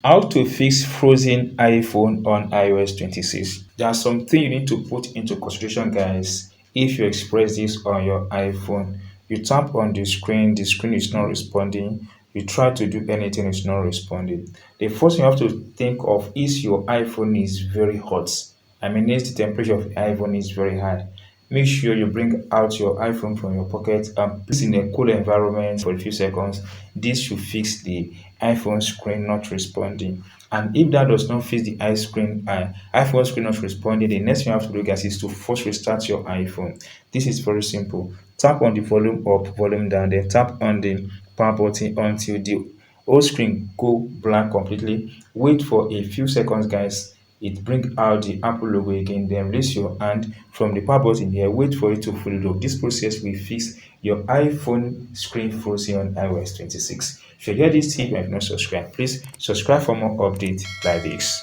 How to fix frozen iPhone on iOS 26. There are some things you need to put into consideration, guys. If you express this on your iPhone, you tap on the screen is not responding. You try to do anything, it's not responding. The first thing you have to think of is your iPhone is very hot. I mean, the temperature of the iPhone is very high. Make sure you bring out your iPhone from your pocket and place in a cool environment for a few seconds. This should fix the iPhone screen not responding. And if that does not fix the iPhone screen not responding, the next thing you have to do, guys, is to first restart your iPhone. This is very simple. Tap on the volume up, volume down, then tap on the power button until the whole screen go blank completely. Wait for a few seconds, guys. It bring out the Apple logo again, then release your hand from the power button here. Wait for it to fully load. This process will fix your iPhone screen frozen on iOS 26. If you hear this tip and have not subscribed, please subscribe for more updates like this.